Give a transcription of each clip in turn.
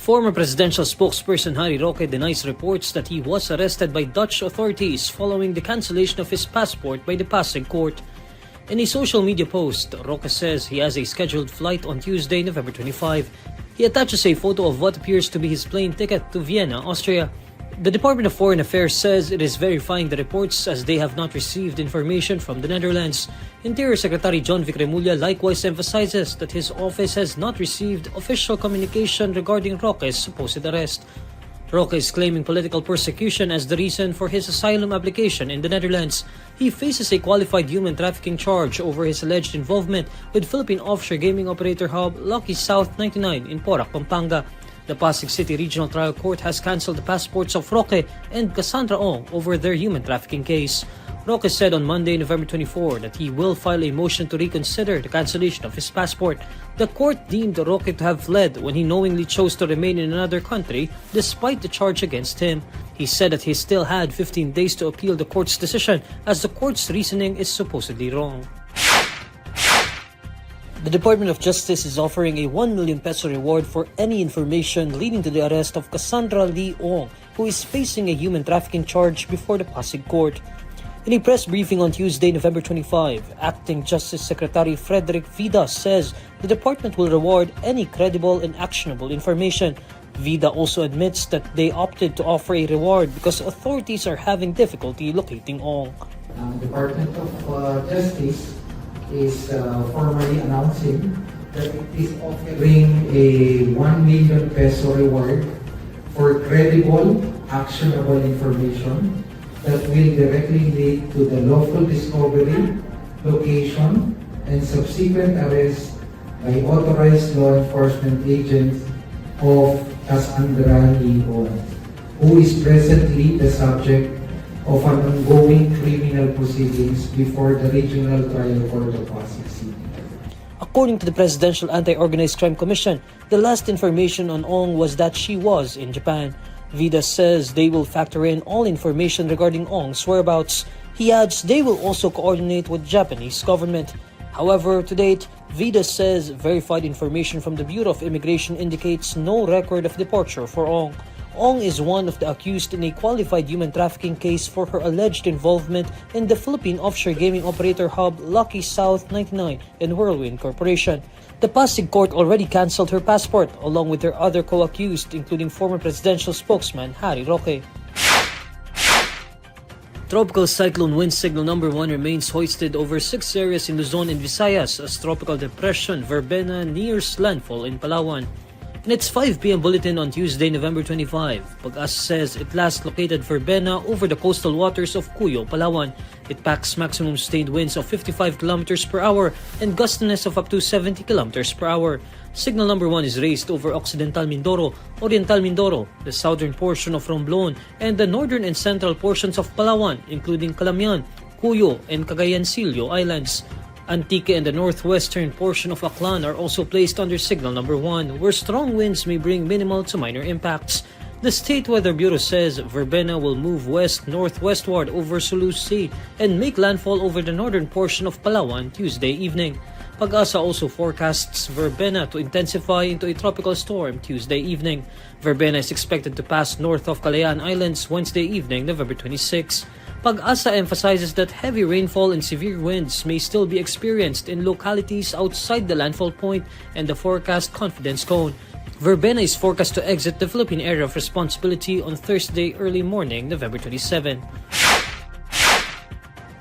Former presidential spokesperson Roque denies reports that he was arrested by Dutch authorities following the cancellation of his passport by the Pasig court. In a social media post, Roque says he has a scheduled flight on Tuesday, November 25. He attaches a photo of what appears to be his plane ticket to Vienna, Austria. The Department of Foreign Affairs says it is verifying the reports as they have not received information from the Netherlands. Interior Secretary John Vic Remulla likewise emphasizes that his office has not received official communication regarding Roque's supposed arrest. Roque is claiming political persecution as the reason for his asylum application in the Netherlands. He faces a qualified human trafficking charge over his alleged involvement with Philippine offshore gaming operator hub Lucky South 99 in Porac, Pampanga. The Pasig City Regional Trial Court has cancelled the passports of Roque and Cassandra Ong over their human trafficking case. Roque said on Monday, November 24, that he will file a motion to reconsider the cancellation of his passport. The court deemed Roque to have fled when he knowingly chose to remain in another country despite the charge against him. He said that he still had 15 days to appeal the court's decision as the court's reasoning is supposedly wrong. The Department of Justice is offering a 1 million peso reward for any information leading to the arrest of Cassandra Ong, who is facing a human trafficking charge before the Pasig court. In a press briefing on Tuesday, November 25, Acting Justice Secretary Frederick Vida says the department will reward any credible and actionable information. Vida also admits that they opted to offer a reward because authorities are having difficulty locating Ong. Department of Justice is formally announcing that it is offering a 1 million peso reward for credible, actionable information that will directly lead to the lawful discovery, location, and subsequent arrest by authorized law enforcement agents of Cassandra Ong, who is presently the subject of an ongoing criminal proceedings before the Regional Trial Court of Pasig City. According to the Presidential Anti-Organized Crime Commission, the last information on Ong was that she was in Japan. Vida says they will factor in all information regarding Ong's whereabouts. He adds they will also coordinate with Japanese government. However, to date, Vida says verified information from the Bureau of Immigration indicates no record of departure for Ong. Ong is one of the accused in a qualified human trafficking case for her alleged involvement in the Philippine offshore gaming operator hub Lucky South 99 and Whirlwind Corporation. The Pasig court already cancelled her passport along with her other co-accused, including former presidential spokesman Roque. Tropical cyclone wind signal number 1 remains hoisted over 6 areas in Luzon and Visayas as tropical depression Verbena nears landfall in Palawan. In its 5 p.m. bulletin on Tuesday, November 25, Pag-asa says it last located Verbena over the coastal waters of Cuyo, Palawan. It packs maximum sustained winds of 55 km per hour and gustiness of up to 70 km per hour. Signal number 1 is raised over Occidental Mindoro, Oriental Mindoro, the southern portion of Romblon, and the northern and central portions of Palawan, including Calamian, Cuyo, and Cagayancillo Islands. Antique and the northwestern portion of Aklan are also placed under signal number 1, where strong winds may bring minimal to minor impacts. The State Weather Bureau says Verbena will move west-northwestward over Sulu Sea and make landfall over the northern portion of Palawan Tuesday evening. Pag-asa also forecasts Verbena to intensify into a tropical storm Tuesday evening. Verbena is expected to pass north of Calayan Islands Wednesday evening, November 26. Pag-asa emphasizes that heavy rainfall and severe winds may still be experienced in localities outside the landfall point and the forecast confidence cone. Verbena is forecast to exit the Philippine area of responsibility on Thursday early morning, November 27.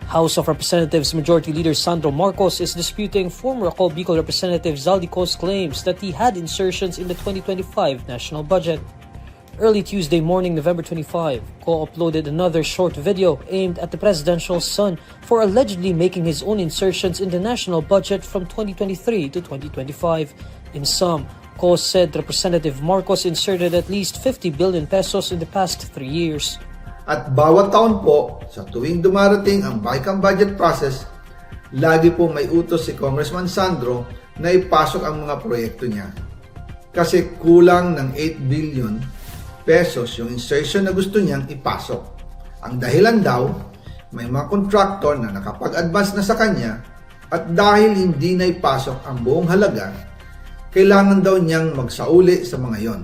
House of Representatives Majority Leader Sandro Marcos is disputing former Roque Bicol Representative Zaldico's claims that he had insertions in the 2025 national budget. Early Tuesday morning, November 25, co-uploaded another short video aimed at the presidential son for allegedly making his own insertions in the national budget from 2023 to 2025. In sum, Co said Representative Marcos inserted at least 50 billion pesos in the past 3 years. At bawat taon po, sa tuwing dumarating ang BICAM budget process, lagi po may utos si Congressman Sandro na ipasok ang mga proyekto niya. Kasi kulang ng 8 billion pesos yung insertion na gusto niyang ipasok. Ang dahilan daw, may mga contractor na nakapag-advance na sa kanya at dahil hindi na ipasok ang buong halaga, kailangan daw niyang magsauli sa mga yon.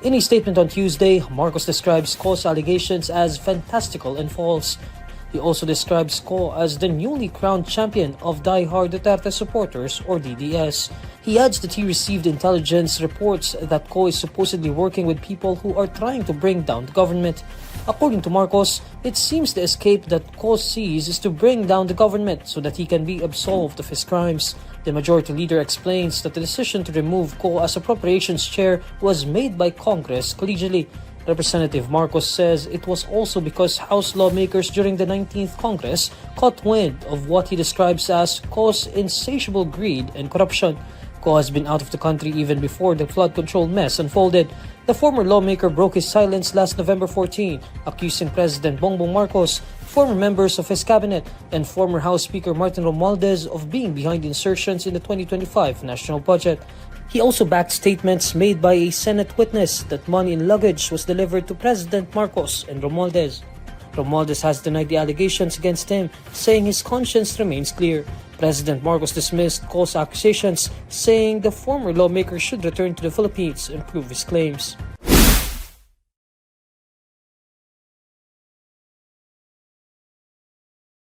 In a statement on Tuesday, Marcos describes Co's allegations as fantastical and false. He also describes Co as the newly crowned champion of die-hard Duterte supporters, or DDS. He adds that he received intelligence reports that Co is supposedly working with people who are trying to bring down the government. According to Marcos, it seems the escape that Co sees is to bring down the government so that he can be absolved of his crimes. The majority leader explains that the decision to remove Co as appropriations chair was made by Congress collegially. Representative Marcos says it was also because House lawmakers during the 19th Congress caught wind of what he describes as Co's insatiable greed and corruption. Co has been out of the country even before the flood control mess unfolded. The former lawmaker broke his silence last November 14, accusing President Bongbong Marcos, former members of his cabinet, and former House Speaker Martin Romualdez of being behind insertions in the 2025 national budget. He also backed statements made by a Senate witness that money in luggage was delivered to President Marcos and Romualdez. Romualdez has denied the allegations against him, saying his conscience remains clear. President Marcos dismissed Co's accusations, saying the former lawmaker should return to the Philippines and prove his claims.